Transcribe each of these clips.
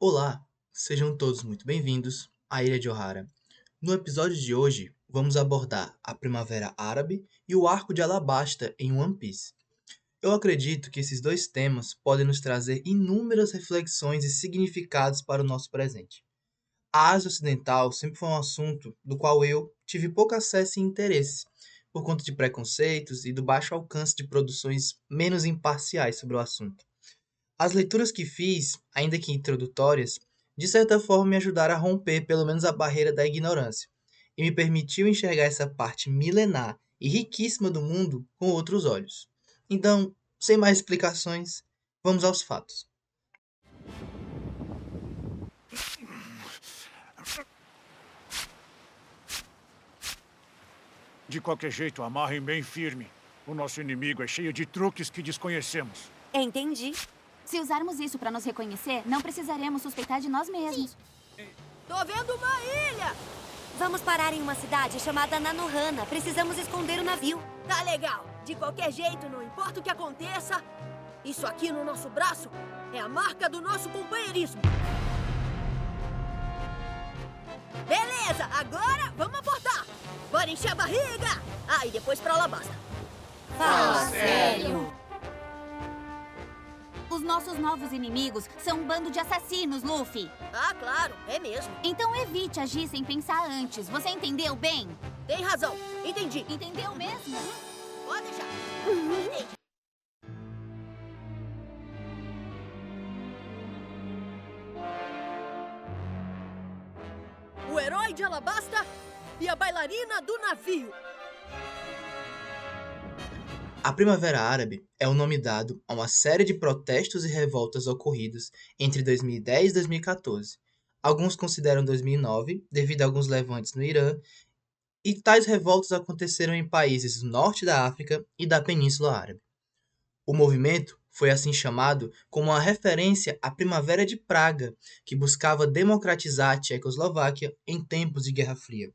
Olá, sejam todos muito bem-vindos à Ilha de Ohara. No episódio de hoje, vamos abordar a Primavera Árabe e o Arco de Alabasta em One Piece. Eu acredito que esses dois temas podem nos trazer inúmeras reflexões e significados para o nosso presente. A Ásia Ocidental sempre foi um assunto do qual eu tive pouco acesso e interesse, por conta de preconceitos e do baixo alcance de produções menos imparciais sobre o assunto. As leituras que fiz, ainda que introdutórias, de certa forma me ajudaram a romper pelo menos a barreira da ignorância e me permitiu enxergar essa parte milenar e riquíssima do mundo com outros olhos. Então, sem mais explicações, vamos aos fatos. De qualquer jeito, amarrem bem firme. O nosso inimigo é cheio de truques que desconhecemos. Entendi. Se usarmos isso para nos reconhecer, não precisaremos suspeitar de nós mesmos. Tô vendo uma ilha! Vamos parar em uma cidade chamada Nanohana. Precisamos esconder o navio. Tá legal. De qualquer jeito, não importa o que aconteça, isso aqui no nosso braço é a marca do nosso companheirismo. Beleza, agora vamos aportar. Bora encher a barriga. Ah, e depois pra Alabasta. Fala sério. Os nossos novos inimigos são um bando de assassinos, Luffy. Ah, claro, é mesmo. Então evite agir sem pensar antes. Você entendeu bem? Tem razão, entendi. Entendeu mesmo? Pode deixar. Entendi. O herói de Alabasta e a bailarina do navio. A Primavera Árabe é o nome dado a uma série de protestos e revoltas ocorridos entre 2010 e 2014. Alguns consideram 2009, devido a alguns levantes no Irã, e tais revoltas aconteceram em países do norte da África e da Península Árabe. O movimento foi assim chamado como uma referência à Primavera de Praga, que buscava democratizar a Tchecoslováquia em tempos de Guerra Fria.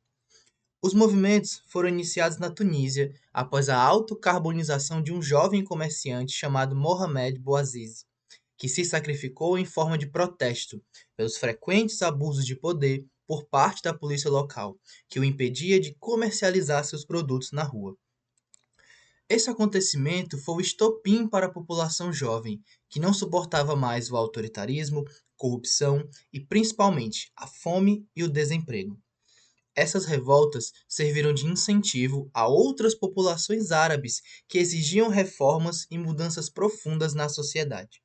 Os movimentos foram iniciados na Tunísia após a autocarbonização de um jovem comerciante chamado Mohamed Bouazizi, que se sacrificou em forma de protesto pelos frequentes abusos de poder por parte da polícia local, que o impedia de comercializar seus produtos na rua. Esse acontecimento foi o estopim para a população jovem, que não suportava mais o autoritarismo, corrupção e, principalmente, a fome e o desemprego. Essas revoltas serviram de incentivo a outras populações árabes que exigiam reformas e mudanças profundas na sociedade.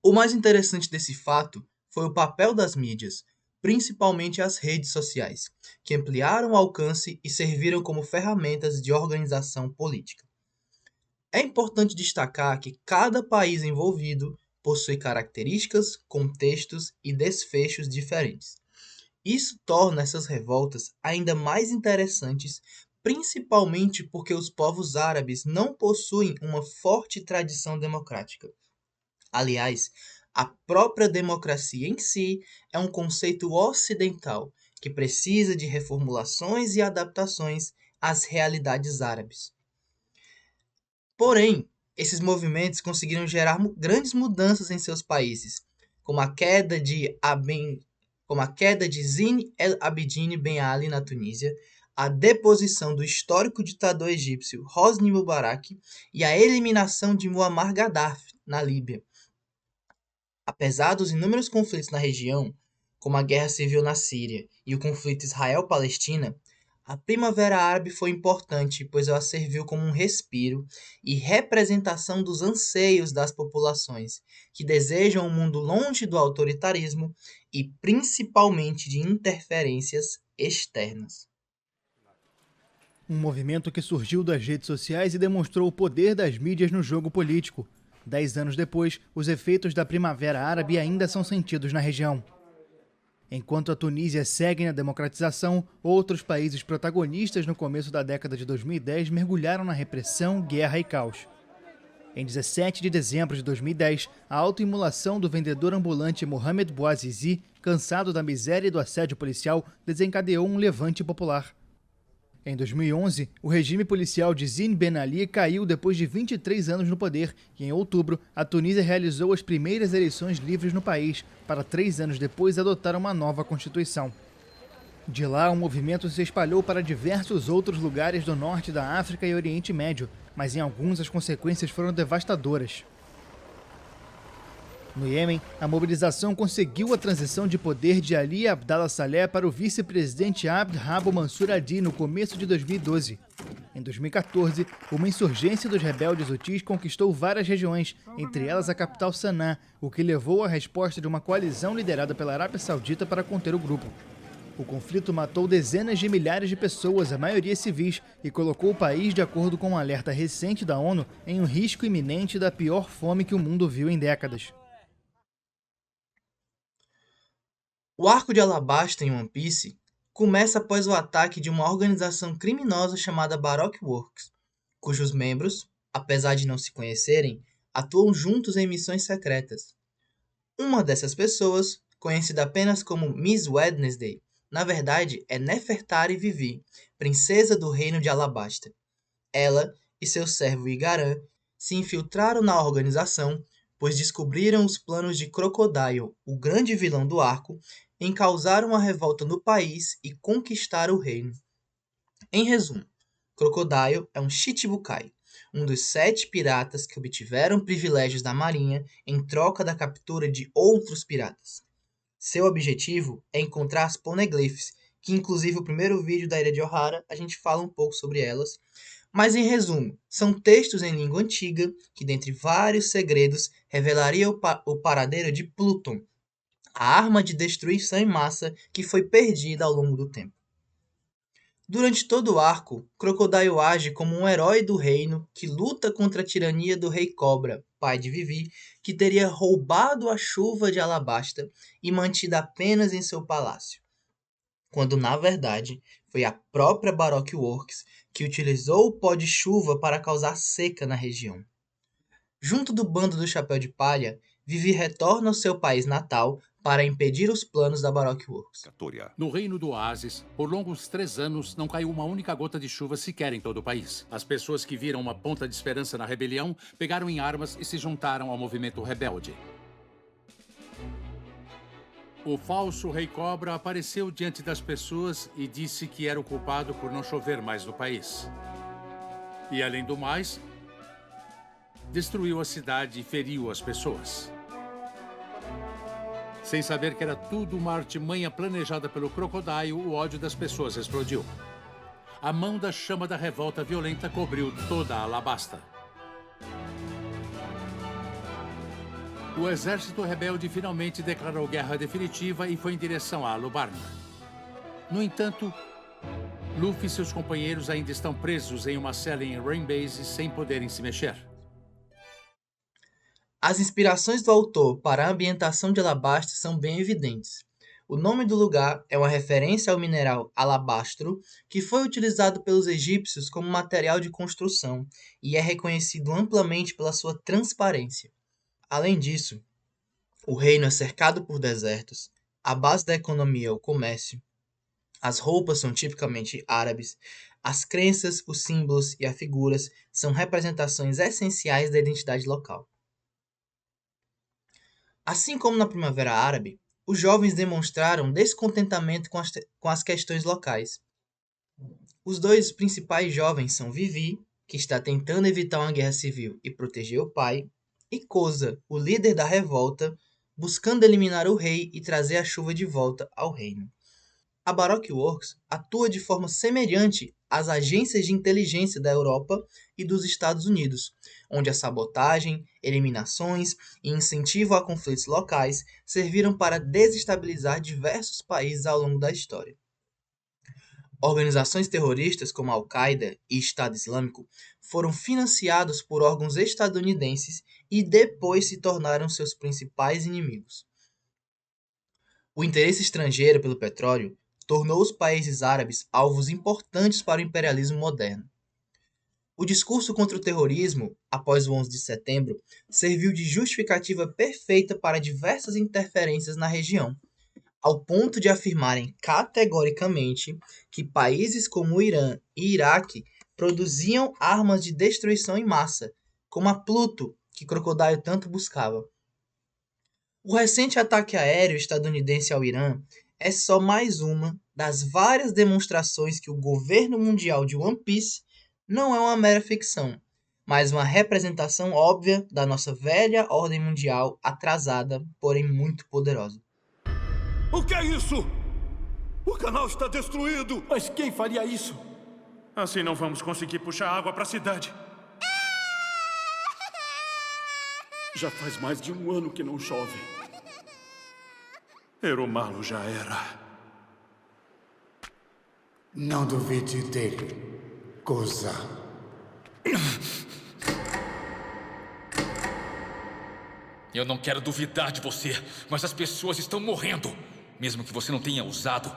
O mais interessante desse fato foi o papel das mídias, principalmente as redes sociais, que ampliaram o alcance e serviram como ferramentas de organização política. É importante destacar que cada país envolvido possui características, contextos e desfechos diferentes. Isso torna essas revoltas ainda mais interessantes, principalmente porque os povos árabes não possuem uma forte tradição democrática. Aliás, a própria democracia em si é um conceito ocidental que precisa de reformulações e adaptações às realidades árabes. Porém, esses movimentos conseguiram gerar grandes mudanças em seus países, como a queda de Zine El Abidine Ben Ali na Tunísia, a deposição do histórico ditador egípcio Hosni Mubarak e a eliminação de Muammar Gaddafi na Líbia. Apesar dos inúmeros conflitos na região, como a guerra civil na Síria e o conflito Israel-Palestina, a Primavera Árabe foi importante, pois ela serviu como um respiro e representação dos anseios das populações, que desejam um mundo longe do autoritarismo e principalmente de interferências externas. Um movimento que surgiu das redes sociais e demonstrou o poder das mídias no jogo político. 10 anos depois, os efeitos da Primavera Árabe ainda são sentidos na região. Enquanto a Tunísia segue na democratização, outros países protagonistas no começo da década de 2010 mergulharam na repressão, guerra e caos. Em 17 de dezembro de 2010, a autoimolação do vendedor ambulante Mohamed Bouazizi, cansado da miséria e do assédio policial, desencadeou um levante popular. Em 2011, o regime policial de Zine Ben Ali caiu depois de 23 anos no poder e, em outubro, a Tunísia realizou as primeiras eleições livres no país, para 3 anos depois adotar uma nova constituição. De lá, o movimento se espalhou para diversos outros lugares do norte da África e Oriente Médio, mas em alguns as consequências foram devastadoras. No Iêmen, a mobilização conseguiu a transição de poder de Ali Abdallah Saleh para o vice-presidente Abd Rabo Mansur Hadi no começo de 2012. Em 2014, uma insurgência dos rebeldes hutis conquistou várias regiões, entre elas a capital Sanaa, o que levou à resposta de uma coalizão liderada pela Arábia Saudita para conter o grupo. O conflito matou dezenas de milhares de pessoas, a maioria civis, e colocou o país, de acordo com um alerta recente da ONU, em um risco iminente da pior fome que o mundo viu em décadas. O arco de Alabasta em One Piece começa após o ataque de uma organização criminosa chamada Baroque Works, cujos membros, apesar de não se conhecerem, atuam juntos em missões secretas. Uma dessas pessoas, conhecida apenas como Miss Wednesday, na verdade é Nefertari Vivi, princesa do reino de Alabasta. Ela e seu servo Igaran se infiltraram na organização, pois descobriram os planos de Crocodile, o grande vilão do arco, em causar uma revolta no país e conquistar o reino. Em resumo, Crocodile é um Shichibukai, um dos 7 piratas que obtiveram privilégios da marinha em troca da captura de outros piratas. Seu objetivo é encontrar as Poneglyphs, que inclusive o primeiro vídeo da Ilha de Ohara a gente fala um pouco sobre elas. Mas em resumo, são textos em língua antiga que, dentre vários segredos, revelariam o paradeiro de Pluton, a arma de destruição em massa que foi perdida ao longo do tempo. Durante todo o arco, Crocodile age como um herói do reino que luta contra a tirania do Rei Cobra, pai de Vivi, que teria roubado a chuva de Alabasta e mantida apenas em seu palácio, quando na verdade foi a própria Baroque Works que utilizou o pó de chuva para causar seca na região. Junto do bando do Chapéu de Palha, Vivi retorna ao seu país natal para impedir os planos da Baroque Works. No reino do Oásis, por longos 3 anos, não caiu uma única gota de chuva sequer em todo o país. As pessoas que viram uma ponta de esperança na rebelião pegaram em armas e se juntaram ao movimento rebelde. O falso Rei Cobra apareceu diante das pessoas e disse que era o culpado por não chover mais no país. E, além do mais, destruiu a cidade e feriu as pessoas. Sem saber que era tudo uma artimanha planejada pelo Crocodile, o ódio das pessoas explodiu. A mão da chama da revolta violenta cobriu toda a Alabasta. O exército rebelde finalmente declarou guerra definitiva e foi em direção a Alubarna. No entanto, Luffy e seus companheiros ainda estão presos em uma cela em Rainbase sem poderem se mexer. As inspirações do autor para a ambientação de Alabasta são bem evidentes. O nome do lugar é uma referência ao mineral alabastro, que foi utilizado pelos egípcios como material de construção e é reconhecido amplamente pela sua transparência. Além disso, o reino é cercado por desertos, a base da economia é o comércio, as roupas são tipicamente árabes, as crenças, os símbolos e as figuras são representações essenciais da identidade local. Assim como na Primavera Árabe, os jovens demonstraram descontentamento com as questões locais. Os 2 principais jovens são Vivi, que está tentando evitar uma guerra civil e proteger o pai, e Koza, o líder da revolta, buscando eliminar o rei e trazer a chuva de volta ao reino. A Baroque Works atua de forma semelhante às agências de inteligência da Europa e dos Estados Unidos, onde a sabotagem, eliminações e incentivo a conflitos locais serviram para desestabilizar diversos países ao longo da história. Organizações terroristas como a Al-Qaeda e Estado Islâmico foram financiados por órgãos estadunidenses e depois se tornaram seus principais inimigos. O interesse estrangeiro pelo petróleo tornou os países árabes alvos importantes para o imperialismo moderno. O discurso contra o terrorismo, após o 11 de setembro, serviu de justificativa perfeita para diversas interferências na região, ao ponto de afirmarem categoricamente que países como o Irã e Iraque produziam armas de destruição em massa, como a Pluto, que Crocodile tanto buscava. O recente ataque aéreo estadunidense ao Irã é só mais uma das várias demonstrações que o governo mundial de One Piece não é uma mera ficção, mas uma representação óbvia da nossa velha ordem mundial atrasada, porém muito poderosa. O que é isso? O canal está destruído! Mas quem faria isso? Assim não vamos conseguir puxar água para a cidade. Já faz mais de 1 ano que não chove. Eromalo já era. Não duvide dele, Koza. Eu não quero duvidar de você, mas as pessoas estão morrendo. Mesmo que você não tenha usado,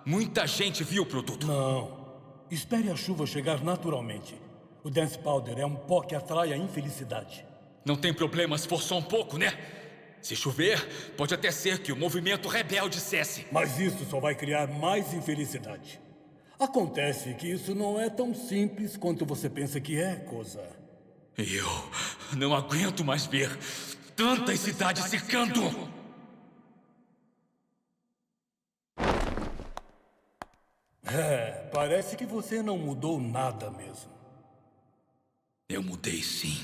muita gente viu o produto. Não. Espere a chuva chegar naturalmente. O Dance Powder é um pó que atrai a infelicidade. Não tem problema se for só um pouco, né? Se chover, pode até ser que o movimento rebelde cesse. Mas isso só vai criar mais infelicidade. Acontece que isso não é tão simples quanto você pensa que é, Koza. Eu não aguento mais ver tantas cidades secando. Parece que você não mudou nada mesmo. Eu mudei sim.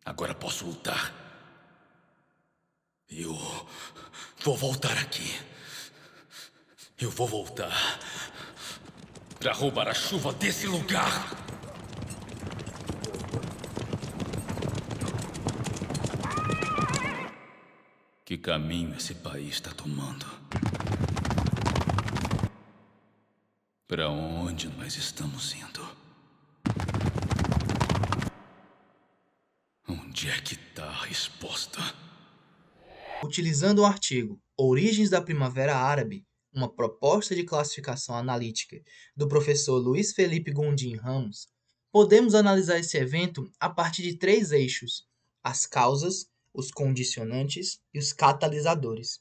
Agora posso lutar. Eu vou voltar aqui. Eu vou voltar para roubar a chuva desse lugar. Que caminho esse país está tomando? Para onde nós estamos indo? Onde é que está a resposta? Utilizando o artigo Origens da Primavera Árabe, uma proposta de classificação analítica do professor Luiz Felipe Gondim Ramos, podemos analisar esse evento a partir de 3 eixos: as causas, os condicionantes e os catalisadores.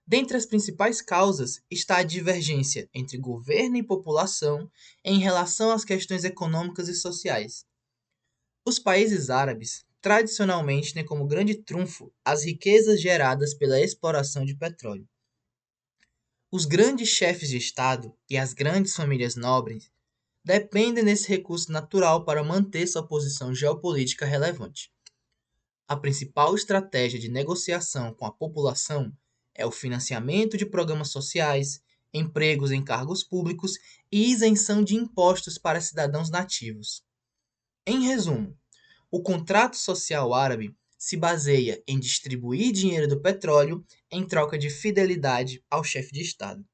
Dentre as principais causas está a divergência entre governo e população em relação às questões econômicas e sociais. Os países árabes tradicionalmente têm como grande trunfo as riquezas geradas pela exploração de petróleo. Os grandes chefes de Estado e as grandes famílias nobres dependem desse recurso natural para manter sua posição geopolítica relevante. A principal estratégia de negociação com a população é o financiamento de programas sociais, empregos em cargos públicos e isenção de impostos para cidadãos nativos. Em resumo, o contrato social árabe se baseia em distribuir dinheiro do petróleo em troca de fidelidade ao chefe de Estado.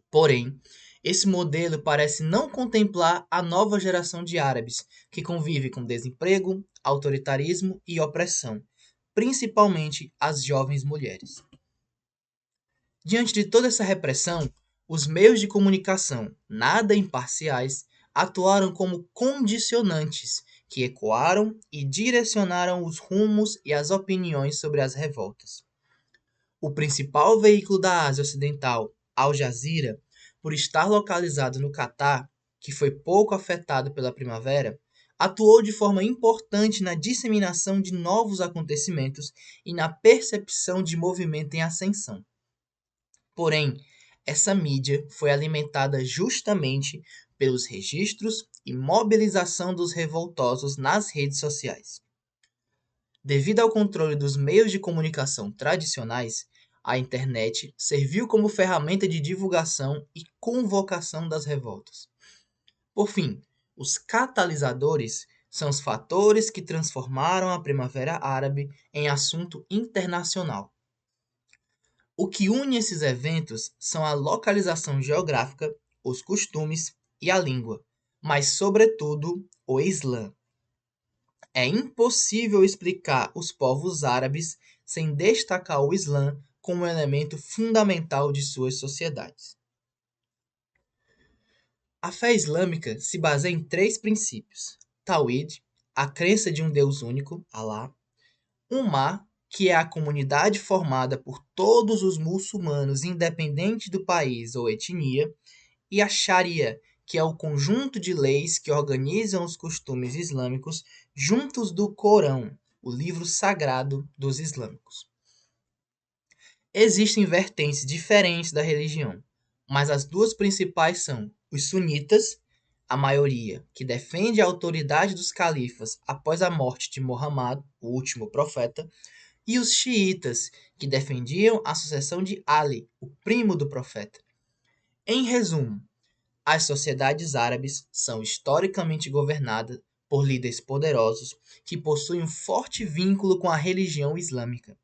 Porém, esse modelo parece não contemplar a nova geração de árabes, que convive com desemprego, autoritarismo e opressão, principalmente as jovens mulheres. Diante de toda essa repressão, os meios de comunicação, nada imparciais, atuaram como condicionantes que ecoaram e direcionaram os rumos e as opiniões sobre as revoltas. O principal veículo da Ásia Ocidental, Al Jazeera, por estar localizado no Catar, que foi pouco afetado pela primavera, atuou de forma importante na disseminação de novos acontecimentos e na percepção de movimento em ascensão. Porém, essa mídia foi alimentada justamente pelos registros e mobilização dos revoltosos nas redes sociais. Devido ao controle dos meios de comunicação tradicionais, a internet serviu como ferramenta de divulgação e convocação das revoltas. Por fim, os catalisadores são os fatores que transformaram a Primavera Árabe em assunto internacional. O que une esses eventos são a localização geográfica, os costumes e a língua, mas, sobretudo, o Islã. É impossível explicar os povos árabes sem destacar o Islã como elemento fundamental de suas sociedades. A fé islâmica se baseia em 3 princípios: Tawhid, a crença de um Deus único, Alá; Ummah, que é a comunidade formada por todos os muçulmanos, independente do país ou etnia, e a Sharia, que é o conjunto de leis que organizam os costumes islâmicos juntos do Corão, o livro sagrado dos islâmicos. Existem vertentes diferentes da religião, mas as duas principais são os sunitas, a maioria, que defende a autoridade dos califas após a morte de Muhammad, o último profeta, e os xiitas, que defendiam a sucessão de Ali, o primo do profeta. Em resumo, as sociedades árabes são historicamente governadas por líderes poderosos que possuem um forte vínculo com a religião islâmica.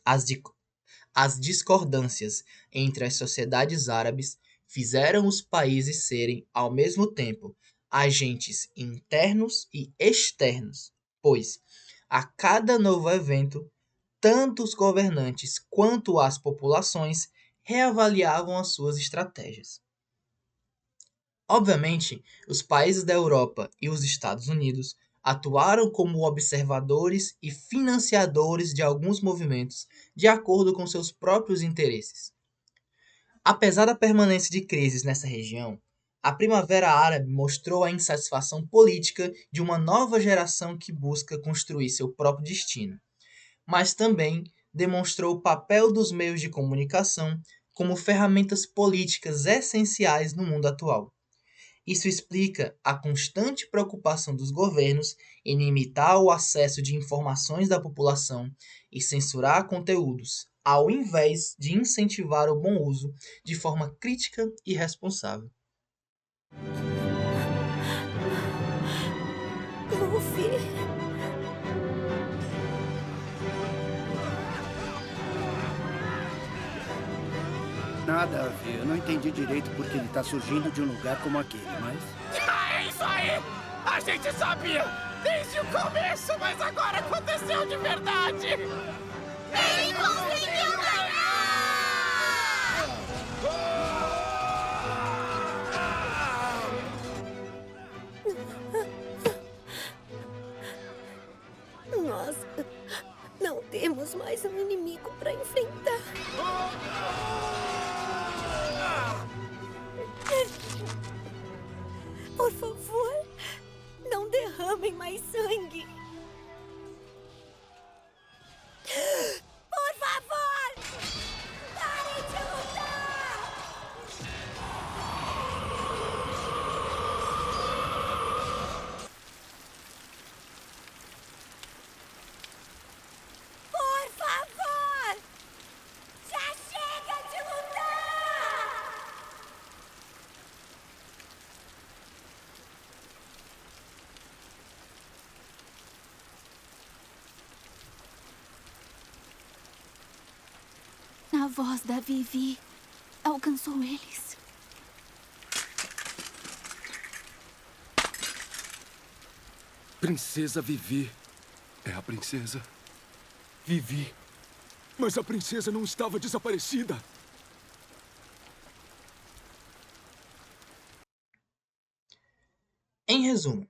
As discordâncias entre as sociedades árabes fizeram os países serem, ao mesmo tempo, agentes internos e externos, pois, a cada novo evento, tanto os governantes quanto as populações reavaliavam as suas estratégias. Obviamente, os países da Europa e os Estados Unidos atuaram como observadores e financiadores de alguns movimentos de acordo com seus próprios interesses. Apesar da permanência de crises nessa região, a Primavera Árabe mostrou a insatisfação política de uma nova geração que busca construir seu próprio destino, mas também demonstrou o papel dos meios de comunicação como ferramentas políticas essenciais no mundo atual. Isso explica a constante preocupação dos governos em limitar o acesso de informações da população e censurar conteúdos, ao invés de incentivar o bom uso de forma crítica e responsável. Luffy. Nada a ver. Eu não entendi direito porque ele tá surgindo de um lugar como aquele, mas... É isso aí! A gente sabia desde o começo, mas agora aconteceu de verdade! Ele conseguiu ganhar! Nós não temos mais um inimigo para enfrentar. Por favor, não derramem mais sangue. Por favor, parem de lutar! Por favor, já chega de lutar! A voz da Vivi alcançou eles. Princesa Vivi. É a princesa Vivi. Mas a princesa não estava desaparecida. Em resumo,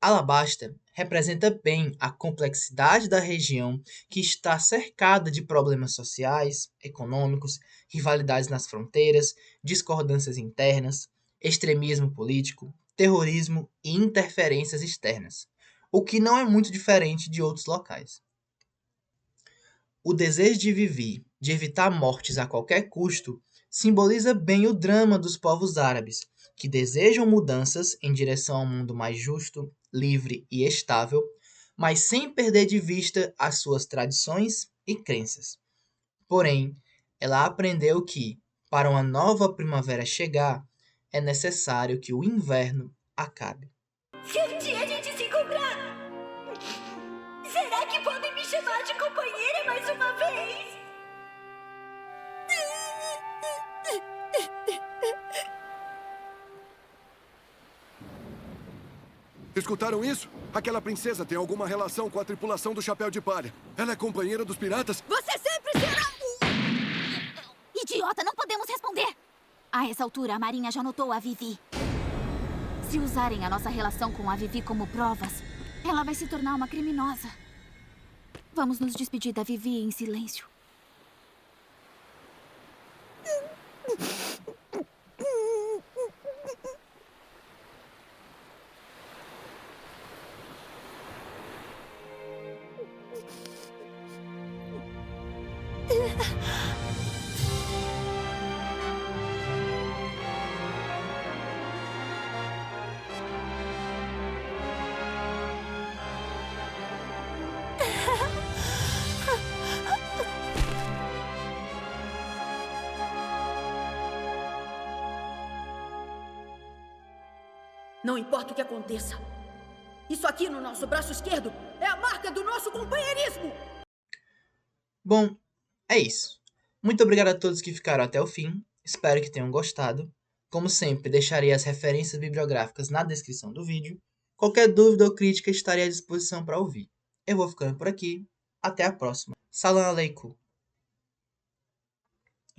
Alabasta representa bem a complexidade da região que está cercada de problemas sociais, econômicos, rivalidades nas fronteiras, discordâncias internas, extremismo político, terrorismo e interferências externas, o que não é muito diferente de outros locais. O desejo de Vivi de evitar mortes a qualquer custo simboliza bem o drama dos povos árabes, que desejam mudanças em direção a um mundo mais justo, livre e estável, mas sem perder de vista as suas tradições e crenças. Porém, ela aprendeu que, para uma nova primavera chegar, é necessário que o inverno acabe. Se um dia a gente se encontrar, será que podem me chamar de companheira mais uma vez? Escutaram isso? Aquela princesa tem alguma relação com a tripulação do Chapéu de Palha. Ela é companheira dos piratas? Você sempre será Idiota, não podemos responder! A essa altura, a Marinha já notou a Vivi. Se usarem a nossa relação com a Vivi como provas, ela vai se tornar uma criminosa. Vamos nos despedir da Vivi em silêncio. Não importa o que aconteça. Isso aqui no nosso braço esquerdo é a marca do nosso companheirismo. Bom, é isso. Muito obrigado a todos que ficaram até o fim. Espero que tenham gostado. Como sempre, deixarei as referências bibliográficas na descrição do vídeo. Qualquer dúvida ou crítica estarei à disposição para ouvir. Eu vou ficando por aqui. Até a próxima. Salam aleikum.